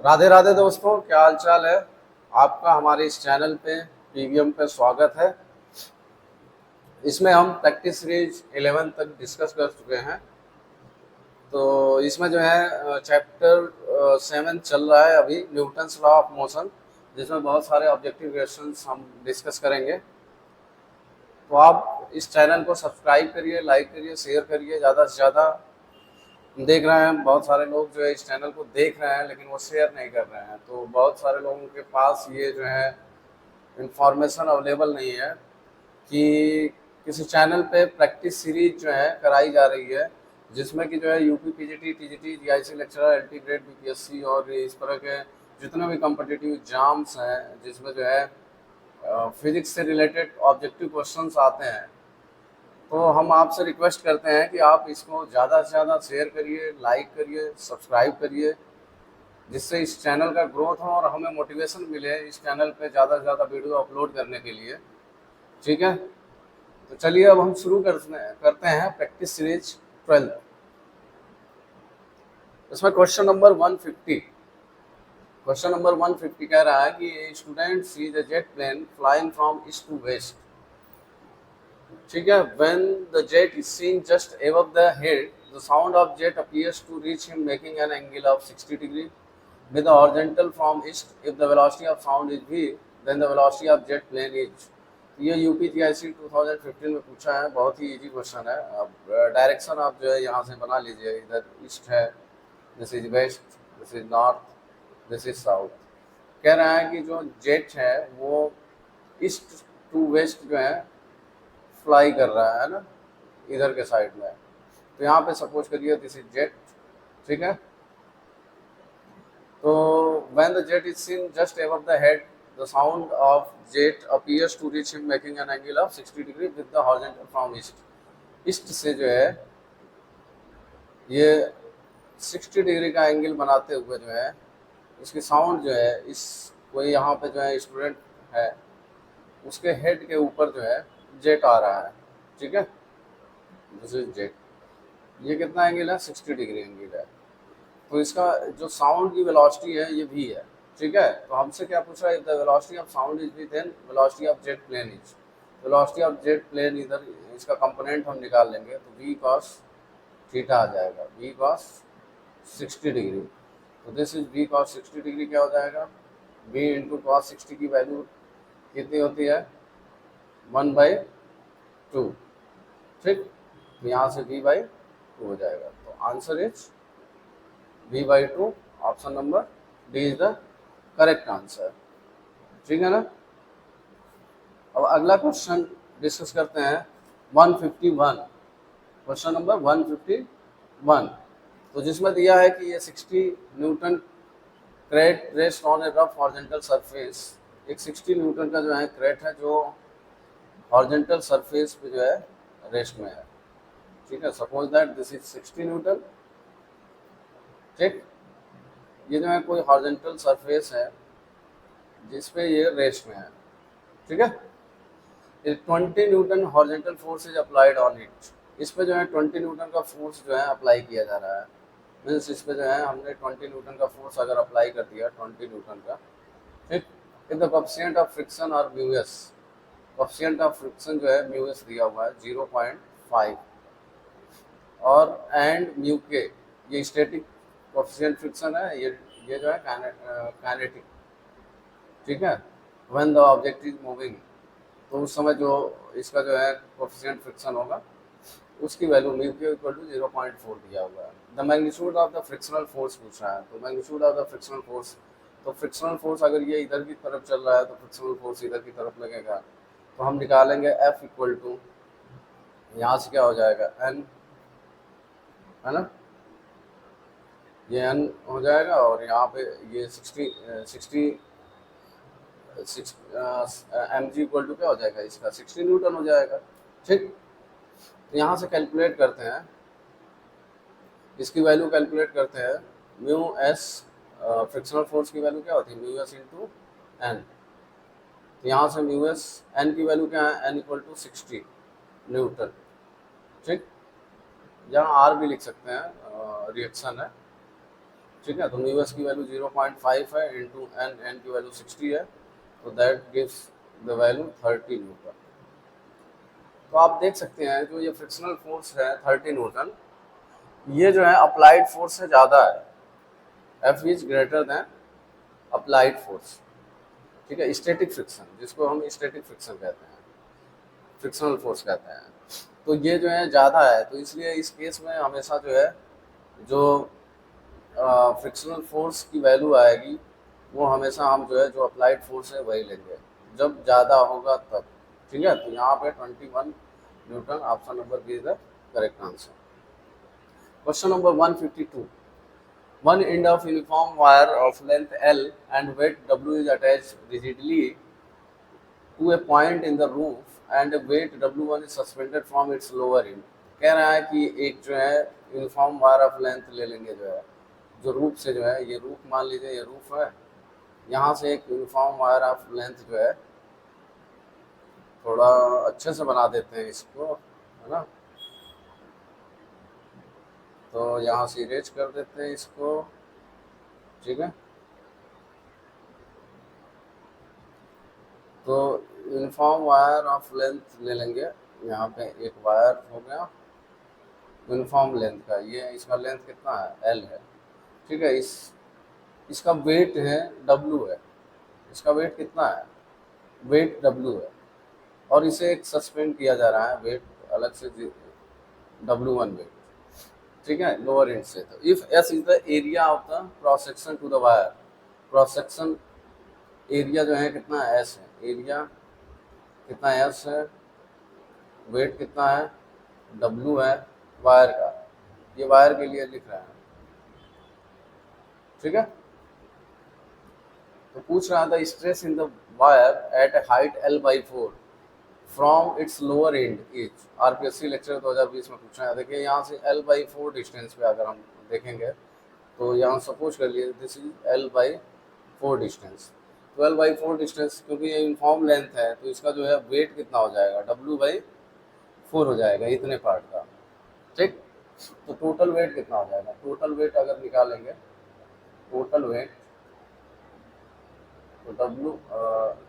राधे राधे दोस्तों, क्या हाल चाल है। आपका हमारे इस चैनल पे पीवीएम पे स्वागत है। इसमें हम प्रैक्टिस सीरीज 11 तक डिस्कस कर चुके हैं। तो इसमें जो है चैप्टर 7 चल रहा है अभी, न्यूटन्स लॉ ऑफ मोशन, जिसमें बहुत सारे ऑब्जेक्टिव क्वेश्चंस हम डिस्कस करेंगे। तो आप इस चैनल को सब्सक्राइब करिए, लाइक करिए, शेयर करिए ज़्यादा से ज़्यादा। देख रहे हैं बहुत सारे लोग जो है इस चैनल को देख रहे हैं लेकिन वो शेयर नहीं कर रहे हैं, तो बहुत सारे लोगों के पास ये जो है इंफॉर्मेशन अवेलेबल नहीं है कि किसी चैनल पे प्रैक्टिस सीरीज जो है कराई जा रही है, जिसमें कि जो है UP PGT TGT GIC lecturer LT grade BPSC और इस तरह के जितने भी कॉम्पिटिटिव एग्जाम्स हैं जिसमें जो है फिजिक्स से रिलेटेड ऑब्जेक्टिव क्वेश्चंस आते हैं। तो हम आपसे रिक्वेस्ट करते हैं कि आप इसको ज़्यादा से ज़्यादा शेयर करिए, लाइक करिए, सब्सक्राइब करिए, जिससे इस चैनल का ग्रोथ हो और हमें मोटिवेशन मिले इस चैनल पे ज़्यादा से ज़्यादा वीडियो अपलोड करने के लिए। ठीक है, तो चलिए अब हम शुरू करते हैं प्रैक्टिस सीरीज 12। इसमें क्वेश्चन नंबर 150, क्वेश्चन नंबर 150 कह रहा है कि student sees a jet plane flying from east to west. ठीक है, when the jet is seen just above the head, the sound of jet appears to reach him making an angle of 60 degree with the horizontal from east. If the velocity of sound is v, then the velocity of jet plane is। ये यूपीटीआईसी 2015 में पूछा है, बहुत ही easy question है। अब direction आप जो है यहाँ से बना लीजिए, इधर ईस्ट है, this is west, this is north, this is south. कह रहा है कि जो जेट है वो ईस्ट टू वेस्ट जो है फ्लाई कर रहा है ना, इधर के साइड में। तो यहाँ पे सपोज करिए दिस इज जेट। ठीक है, तो when the jet is seen just above the head, the sound of jet appears to reach him making an angle of 60 degree with the horizontal from east. East से जो है ये 60 degree का angle बनाते हुए जो है इसकी साउंड जो है, इस कोई यहाँ पे जो है स्टूडेंट है उसके हेड के ऊपर जो है जेट आ रहा है। ठीक है, दिस इज जेट। ये कितना एंगल है, 60 डिग्री एंगल है। तो इसका जो साउंड की वेलोसिटी है ये भी है। ठीक है, तो हमसे क्या पूछ रहा है, the velocity of sound is भी then velocity of jet plane is. Velocity of jet plane इधर इसका कंपोनेंट हम निकाल लेंगे, तो v cos थीटा आ जाएगा, v cos 60 डिग्री। तो this is v cos 60 degree क्या हो जाएगा, v इंटू कॉस 60 की वैल्यू कितनी होती है, 1/2। ठीक, तो यहाँ से v/2 हो जाएगा। तो answer is v/2। Option number D is the correct answer. ठीक है ना। अब अगला क्वेश्चन डिस्कस करते हैं 151, क्वेश्चन नंबर 151। तो जिसमें दिया है कि ये 60 Newton crate rest on a rough horizontal surface. एक 60 न्यूटन का जो है क्रेट है जो हॉरिजॉन्टल सरफेस पे जो है रेस्ट में है। ठीक है, suppose that this is 60 Newton. ठीक, ये जो है कोई हॉरिजॉन्टल सरफेस है जिसपे ये रेस्ट में है। ठीक है, 20 Newton horizontal force is applied on it. इस पे जो है 20 न्यूटन का फोर्स जो है अप्लाई किया जा रहा है। मीन्स इस पे जो है हमने 20 न्यूटन का फोर्स अगर अप्लाई कर दिया 20 न्यूटन का। ठीक, if the coefficient of friction और mu s, coefficient of friction जो है म्यू एस दिया हुआ है 0.5 और एंड म्यू के, ये स्टैटिक कोएफिशिएंट फ्रिक्शन है, ये जो है काइनेटिक। ठीक है, when the object is moving, तो उस समय जो इसका जो है कोएफिशिएंट फ्रिक्शन होगा उसकी वैल्यू म्यू के इक्वल टू 0.4 दिया हुआ है। The magnitude of the frictional force पूछ रहा है, तो magnitude of the frictional force, तो फ्रिक्शनल फोर्स अगर ये इधर की तरफ चल रहा है तो फ्रिक्शनल फोर्स इधर की तरफ लगेगा। तो हम निकालेंगे F इक्वल टू, यहाँ से क्या हो जाएगा N, है ना, ये N हो जाएगा और यहाँ पे ये 60 एम जी इक्वल टू क्या हो जाएगा, इसका 60 न्यूटन हो जाएगा। ठीक, तो यहाँ से कैलकुलेट करते हैं, इसकी वैल्यू कैलकुलेट करते हैं। म्यू एस फ्रिक्शनल फोर्स की वैल्यू क्या होती है, म्यू एस इंटू एन। तो यहाँ से म्यू एस एन की वैल्यू क्या है, एन इक्वल टू 60 न्यूटन। ठीक, यहाँ आर भी लिख सकते हैं, रिएक्शन है। ठीक है। तो म्यूएस की वैल्यू 0.5 है इंटू एन, एन की वैल्यू 60 है, तो that gives the value 30 Newton. तो आप देख सकते हैं जो ये फ्रिक्शनल फोर्स है 30 न्यूटन, ये जो है अप्लाइड फोर्स से ज़्यादा है, F is greater than applied force. ठीक है, स्टैटिक फ्रिक्शन जिसको हम स्टैटिक फ्रिक्शन कहते हैं, फ्रिक्शनल फोर्स कहते हैं, तो ये जो है ज़्यादा है। तो इसलिए इस केस में हमेशा जो है जो फ्रिक्शनल फोर्स की वैल्यू आएगी वो हमेशा हम जो है जो अप्लाइड फोर्स है वही लेंगे जब ज़्यादा होगा तब। ठीक है, तो यहाँ पे 21 newton, option number B is the correct answer. Question number 152, one end of uniform wire of length L and weight W is attached rigidly to a point in the roof and weight W1 is suspended from its lower end। कह रहा है कि एक जो है uniform wire of length ले लेंगे, जो है जो रूफ से जो है, ये रूफ मान लीजिए, ये रूफ है, यहाँ से एक यूनिफॉर्म वायर ऑफ लेंथ जो है, थोड़ा अच्छे से बना देते हैं इसको, है ना। तो यहाँ से इरेज कर देते हैं इसको। ठीक है, तो यूनिफॉर्म वायर ऑफ लेंथ ले लेंगे, यहाँ पे एक वायर हो गया यूनिफॉर्म लेंथ का, ये इसका लेंथ कितना है, एल है। ठीक है, इसका वेट है डब्लू है, इसका वेट कितना है, वेट डब्लू है, और इसे एक सस्पेंड किया जा रहा है वेट अलग से, W1 वेट। ठीक है, लोअर एंड से। तो if S is the area of the cross section two the wire, cross section area जो है कितना है, एस है, एरिया कितना एस है, वेट कितना है, डब्लू है वायर का, ये वायर के लिए लिख रहा है। ठीक है, तो पूछ रहा था stress in the wire eight A height L/4 from its lower and is, RPSC lecture 2020 में पूछा है। देखिए यहाँ से L/4 डिस्टेंस पे अगर हम देखेंगे तो यहाँ सपोज कर लिए दिस इज L/4 डिस्टेंस। तो L/4 डिस्टेंस क्योंकि ये यूनिफॉर्म लेंथ है तो इसका जो है वेट कितना हो जाएगा, W/4 हो जाएगा इतने पार्ट का। ठीक, तो टोटल वेट कितना हो जाएगा, टोटल वेट अगर निकालेंगे, टोटल वेट, तो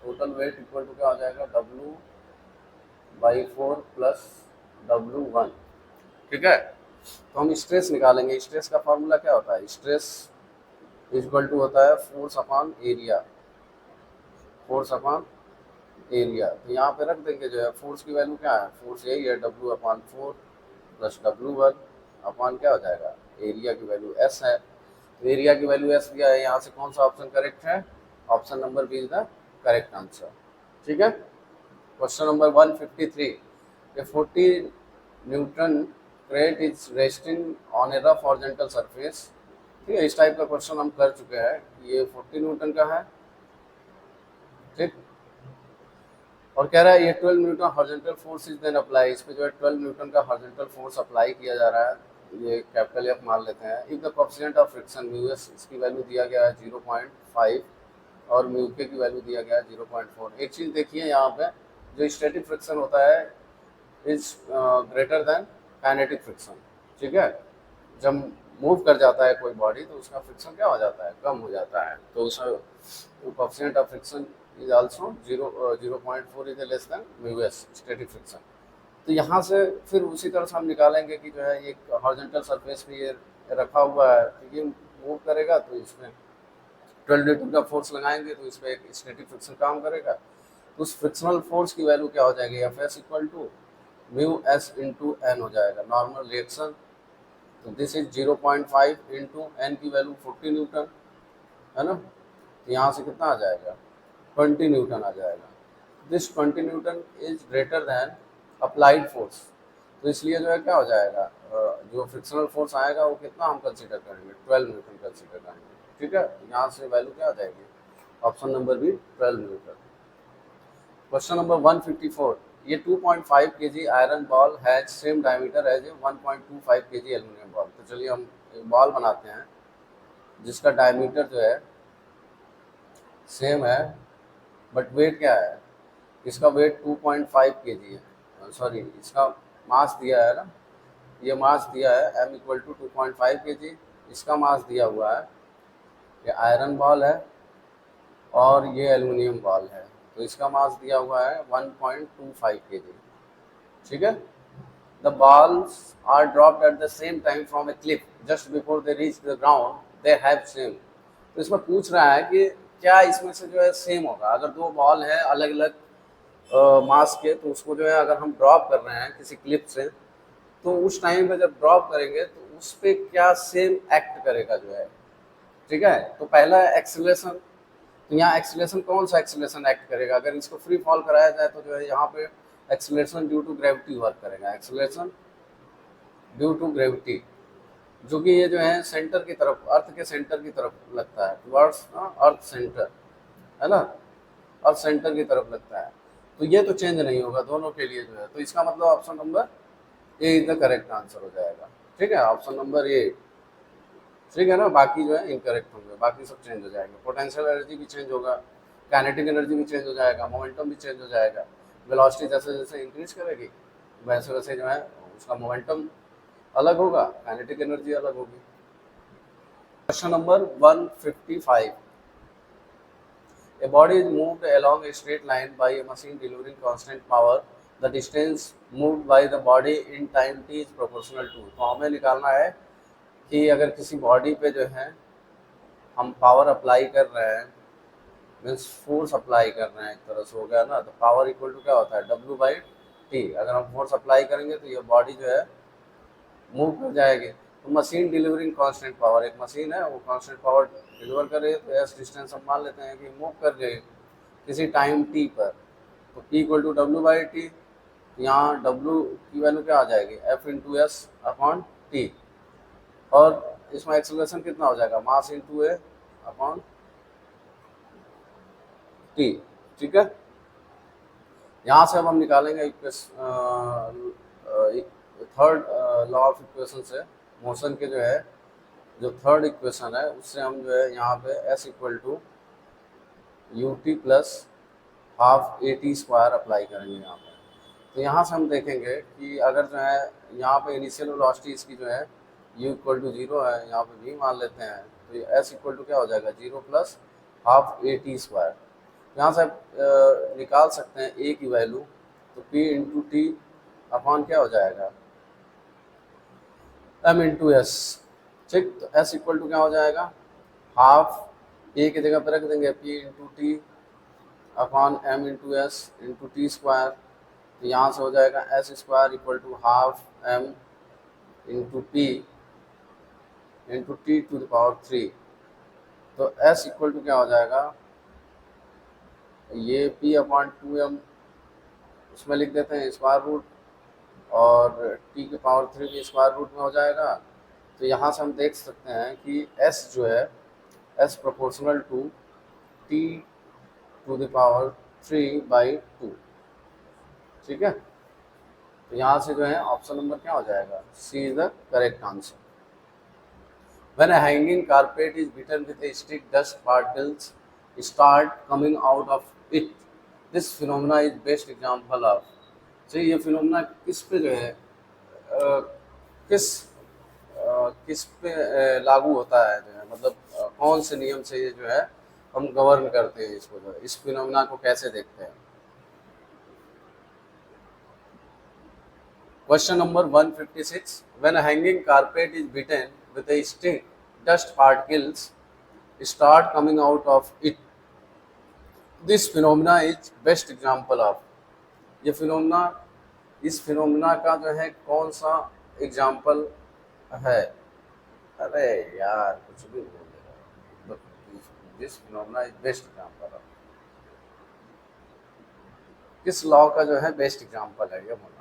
टोटल वेट इक्वल टू क्या हो जाएगा, W/4 प्लस W1। ठीक है, तो हम स्ट्रेस निकालेंगे, स्ट्रेस का फॉर्मूला क्या होता है, स्ट्रेस इक्वल टू होता है force upon area, force upon area. तो यहाँ पे रख देंगे जो है फोर्स की वैल्यू क्या है, फोर्स यही है W/4 प्लस W1 अपॉन क्या हो जाएगा, एरिया की वैल्यू S है। तो एरिया की वैल्यू S दिया है, यहाँ से कौन सा ऑप्शन करेक्ट है, option number B is the correct answer. ठीक है, question number 153, a 40 newton crate is resting on a rough horizontal surface. ठीक है, इस टाइप का क्वेश्चन हम कर चुके हैं, ये 40 न्यूटन का है। ठीक, और कह रहा है ये 12 newton horizontal force is then apply, इस पे जो है 12 न्यूटन का हॉरिजॉन्टल फोर्स अप्लाई किया जा रहा है, ये कैपिटल एफ मान लेते हैं। If the coefficient of friction mu S, इसकी वैल्यू दिया गया है 0.5 और म्यू के की वैल्यू दिया गया है 0.4। एक चीज़ देखिए यहाँ पे, जो स्टैटिक फ्रिक्शन होता है is greater than kinetic friction. ठीक है, जब मूव कर जाता है कोई बॉडी तो उसका फ्रिक्शन क्या हो जाता है, कम हो जाता है, तो उसका coefficient of friction is also 0.4 is less than mu S static friction. तो यहाँ से फिर उसी तरह से हम निकालेंगे कि जो है एक हॉरिजॉन्टल सरफेस पे ये रखा हुआ है, तो ये मूव करेगा तो इसमें 12 न्यूटन का फोर्स लगाएंगे तो इस पर एक स्टैटिक फ्रिक्शन काम करेगा। तो उस फ्रिक्शनल फोर्स की वैल्यू क्या हो जाएगी, F S equal to mu S into N हो जाएगा, नॉर्मल रिएक्शन। तो दिस इज 0.5 इंटू एन की वैल्यू 40 न्यूटन है ना, तो यहाँ से कितना आ जाएगा, 20 न्यूटन आ जाएगा। This 20 Newton is greater than applied force, तो इसलिए जो है क्या हो जाएगा, जो फ्रिक्शनल फोर्स आएगा वो कितना हम कंसीडर करेंगे, 12 न्यूटन कंसीडर करेंगे। ठीक है, यहाँ से वैल्यू क्या आ जाएगी, option number B 12 newton. Question number 154, ये 2.5 kg iron ball has same diameter as a 1.25 kg aluminium ball. तो चलिए हम एक बॉल बनाते हैं जिसका डायमीटर जो है सेम है, बट वेट क्या है, इसका वेट 2.5 kg है, सॉरी इसका मास दिया है ना, ये मास दिया है m इक्वल टू 2.5 kg, इसका मास दिया हुआ है ये आयरन बॉल है और ये एल्युमिनियम बॉल है, तो इसका मास दिया हुआ है 1.25 kg। ठीक है। The balls are dropped at the same time from a cliff just before they reach the ground, they have same. तो इसमें पूछ रहा है कि क्या इसमें से जो है सेम होगा। अगर दो बॉल है अलग अलग मास के, तो उसको जो है अगर हम ड्रॉप कर रहे हैं किसी क्लिप से, तो उस टाइम पे जब ड्रॉप करेंगे तो उस पर क्या सेम एक्ट करेगा जो है। ठीक है। तो पहला एक्सेलरेशन, तो यहाँ एक्सेलरेशन कौन सा एक्सेलरेशन एक्ट करेगा। अगर इसको फ्री फॉल कराया जाए तो जो है यहाँ पे acceleration due to gravity work करेगा। एक्सेलरेशन ड्यू टू ग्रेविटी, जो कि ये जो है सेंटर की तरफ, अर्थ के सेंटर की तरफ लगता है, टुवर्ड्स अर्थ सेंटर, है ना, अर्थ सेंटर की तरफ लगता है। तो ये तो चेंज नहीं होगा दोनों के लिए जो है। तो इसका मतलब option number A is the correct answer हो जाएगा। ठीक है, ऑप्शन नंबर ए। ठीक है ना, बाकी जो है इनकरेक्ट होंगे, बाकी सब चेंज हो जाएंगे। पोटेंशियल एनर्जी भी चेंज होगा, काइनेटिक एनर्जी भी चेंज हो जाएगा, मोमेंटम भी चेंज हो जाएगा। वेलोसिटी जैसे जैसे इंक्रीज करेगी वैसे वैसे जो है उसका मोमेंटम अलग होगा, काइनेटिक एनर्जी अलग होगी। Question number 155। A body is moved along a straight line by a machine delivering constant power. The distance moved by the body in time t is proportional to। तो हमें निकालना है कि अगर किसी बॉडी पे जो है हम पावर अप्लाई कर रहे हैं, मीन्स फोर्स अप्लाई कर रहे हैं, एक तरह से हो गया ना, तो पावर इक्वल टू क्या होता है W/T। अगर हम फोर्स अप्लाई करेंगे तो ये बॉडी जो है मूव कर जाएगी। तो मशीन डिलीवरिंग कांस्टेंट पावर, एक मशीन है वो कांस्टेंट पावर डिलीवर कर रही है, तो एस डिस्टेंस हम मान लेते हैं कि मूव कर रही है किसी टाइम टी पर। तो P इक्वल टू W/T, यहाँ W की वैल्यू क्या आ जाएगी F/S/T, और इसमें एक्सेलरेशन कितना हो जाएगा मास इंटू ए अपॉन टी। ठीक है। यहाँ से अब हम निकालेंगे थर्ड लॉ ऑफ इक्वेशन से, मोशन के जो है जो थर्ड इक्वेशन है उससे हम जो है यहाँ पे S equal to ut plus half AT² apply करेंगे यहाँ पे। तो यहाँ से हम देखेंगे कि अगर जो है यहाँ पे इनिशियल वेलोसिटी इसकी जो है u इक्वल टू 0 है, यहाँ पे v मान लेते हैं, तो ये S इक्वल टू क्या हो जाएगा 0 प्लस हाफ AT²। यहाँ से आप निकाल सकते हैं a की वैल्यू, तो p इंटू टी अपॉन क्या हो जाएगा m इंटू एस। ठीक, तो s इक्वल टू क्या हो जाएगा हाफ a की जगह पर रख देंगे p into T upon m into S into T²। तो यहाँ से हो जाएगा S² equal to half m into P into T⁻3। तो S इक्वल टू क्या हो जाएगा, ये P/2m उसमें लिख देते हैं स्क्वायर रूट, और T⁻3 भी स्क्वायर रूट में हो जाएगा। तो यहाँ से हम देख सकते हैं कि S जो है S प्रोपोर्शनल टू T⁻3/2। ठीक है। तो यहाँ से जो है ऑप्शन नंबर क्या हो जाएगा C is the correct answer. When a hanging carpet is beaten with a stick, dust particles start coming out of it. This phenomena is best example of। तो ये फिनोमेना किस पे जो है किस पे लागू होता है जो है, मतलब कौन से नियम से ये जो है हम गवर्न करते हैं इसको, जो है इस फिनोमेना को कैसे देखते हैं। Question number 156. When a hanging carpet is beaten with a stick, dust particles start coming out of it. This phenomena is best example of। ये फिनोमेना, इस फिनोमेना का जो है कौन सा एग्जाम्पल है। अरे यार कुछ भी बोल दे रहा है। This phenomena is best example of, किस लॉ का जो है बेस्ट एग्जाम्पल है ये बोलना है।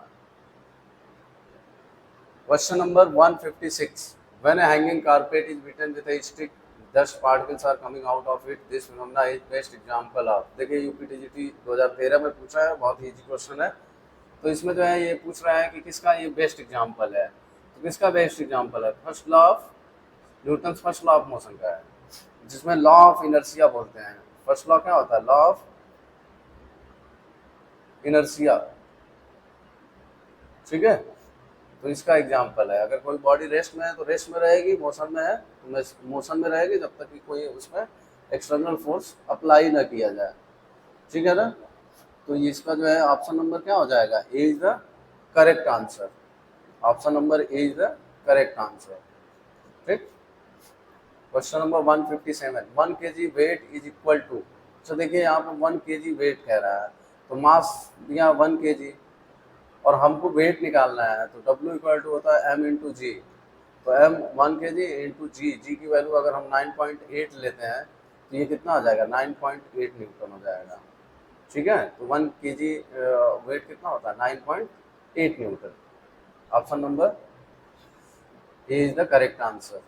Question number 156. When a hanging carpet is beaten with a stick, dust particles are coming out of it. This phenomena is best example of। देखिए UPTGT 2013 में पूछा है, बहुत ही इजी क्वेश्चन है। तो इसमें जो है ये पूछ रहा है कि किसका ये बेस्ट एग्जाम्पल है। तो किसका बेस्ट एग्जाम्पल है, first law of Newton first law of motion का है, जिसमें लॉ ऑफ इनर्शिया बोलते हैं। फर्स्ट लॉ क्या होता है, लॉ ऑफ इनर्शिया। ठीक है। तो इसका एग्जाम्पल है, अगर कोई बॉडी रेस्ट में है तो रेस्ट में रहेगी, मोशन में है तो मोशन में रहेगी जब तक कि कोई उसमें एक्सटर्नल फोर्स अप्लाई ना किया जाए। ठीक है ना। तो इसका जो है ऑप्शन नंबर क्या हो जाएगा, A is the correct answer. Option number A is the correct answer. ठीक। Question number 157, 1 kg weight is equal to. तो देखिए यहाँ पर 1 kg वेट कह रहा है, तो मास दिया 1 kg और हमको वेट निकालना है, तो W इक्वल टू होता है m इंटू जी। तो m 1 kg इंटू जी, जी की वैल्यू अगर हम 9.8 लेते हैं तो ये कितना हो जाएगा, 9.8 न्यूटन हो जाएगा। ठीक है। तो 1 kg वेट कितना होता है, 9.8 Newton. Option number A is the correct answer.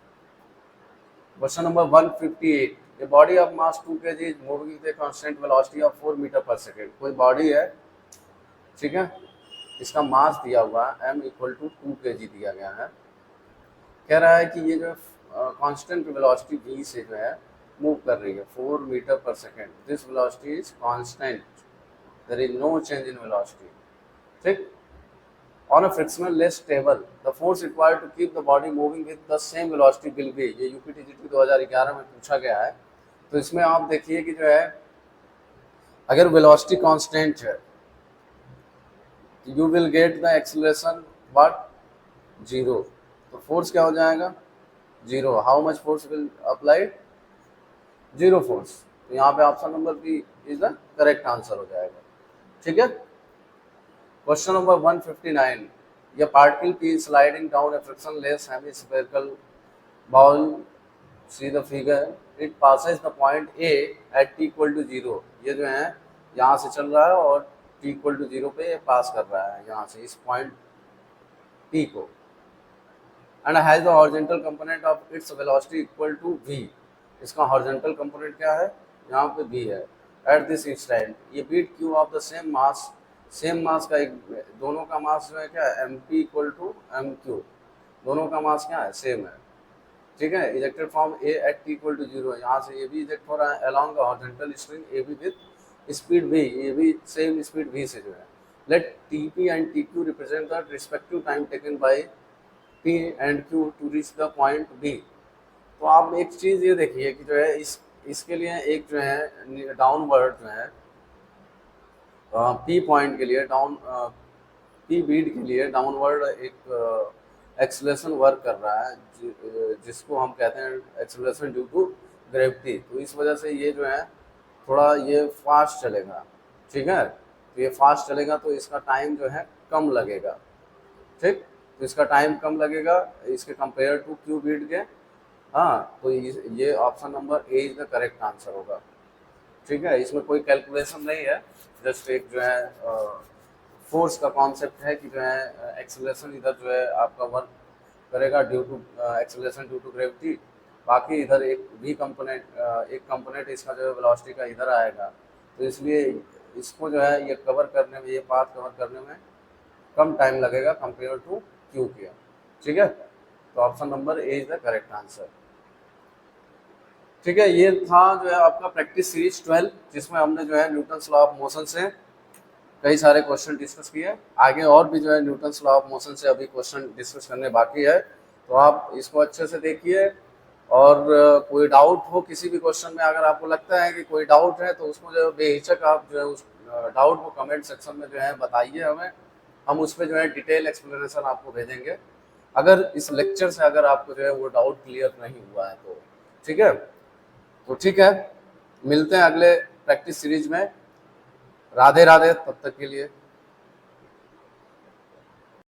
Question number 158. A body of mass 2 kg is moving with a constant velocity of 4 metre पर सेकेंड। कोई बॉडी है, ठीक है, इसका मास दिया हुआ है m इक्वल टू 2 kg दिया गया है। कह रहा है कि ये जो कांस्टेंट वेलोसिटी v से जो है मूव कर रही है 4 मीटर पर second. This velocity is constant, there is no change in velocity. ठीक। On a frictionless table, the force required to keep the body moving with the same velocity will be। ये UPTGT 2011 में पूछा गया है। तो इसमें आप देखिए कि जो है अगर वेलोसिटी कांस्टेंट है you will get the acceleration what, zero. तो फोर्स क्या हो जाएगा, zero. How much force will applied, zero force. तो यहाँ पे option number B is the correct answer हो जाएगा। ठीक है। Question number 159. A particle P is sliding down a frictionless hemispherical bowl. See the figure. It passes the point A at t equal to 0. ये जो है यहाँ से चल रहा है और t equal to 0 पे पास कर रहा है यहाँ से इस पॉइंट P को, and has the horizontal component of its velocity equal to v। इसका horizontal component क्या है, यहाँ पे v है। At this instant, ये beat q of the same mass, same mass का एक, दोनों का मास जो है क्या है, M P equal to M Q. दोनों का मास क्या है, सेम है। ठीक है। Ejected from A at T equal to 0, यहाँ से ये भी इजेक्ट हो रहा है along the horizontal string A B with speed v, ये भी सेम स्पीड v से जो है। Let T P and T Q represent the respective time taken by P and Q to reach the point b। तो आप एक चीज़ ये देखिए कि जो है इसके लिए एक जो है डाउनवर्ड जो है पी पॉइंट के लिए पी बीट के लिए डाउनवर्ड एक एक्सेलरेशन वर्क कर रहा है जिसको हम कहते हैं एक्सेलरेशन ड्यू टू ग्रेविटी। तो इस वजह से ये जो है थोड़ा ये फास्ट चलेगा। ठीक है। तो ये फास्ट चलेगा तो इसका टाइम जो है कम लगेगा। ठीक। तो इसका टाइम कम लगेगा इसके कंपेयर टू क्यू बीट के। हाँ, तो ये option number A is the correct answer होगा। ठीक है। इसमें कोई कैलकुलेशन नहीं है, जस्ट एक जो है फोर्स का कॉन्सेप्ट है कि जो है एक्सेलरेशन इधर जो है आपका वर्क करेगा due to acceleration due to gravity. बाकी इधर एक भी कंपोनेंट इसका जो है वेलोसिटी का इधर आएगा। तो इसलिए इसको जो है ये कवर करने में, ये पाथ कवर करने में कम टाइम लगेगा कंपेयर टू क्यू के। ठीक है। तो option number A is the correct answer. ठीक है। ये था जो है आपका प्रैक्टिस सीरीज 12, जिसमें हमने जो है न्यूटन्स लॉ ऑफ मोशन से कई सारे क्वेश्चन डिस्कस किए। आगे और भी जो है न्यूटन्स लॉ ऑफ मोशन से अभी क्वेश्चन डिस्कस करने बाकी है, तो आप इसको अच्छे से देखिए। और कोई डाउट हो किसी भी क्वेश्चन में, अगर आपको लगता है कि कोई डाउट है तो उसको जो बेहिचक आप जो है उस डाउट को कमेंट सेक्शन में जो है बताइए हमें, हम उस पर जो है डिटेल एक्सप्लेनेशन आपको भेजेंगे। अगर इस लेक्चर से अगर आपको जो है वो डाउट क्लियर नहीं हुआ है तो ठीक है। तो ठीक है, मिलते हैं अगले प्रैक्टिस सीरीज में। राधे राधे, तब तक के लिए।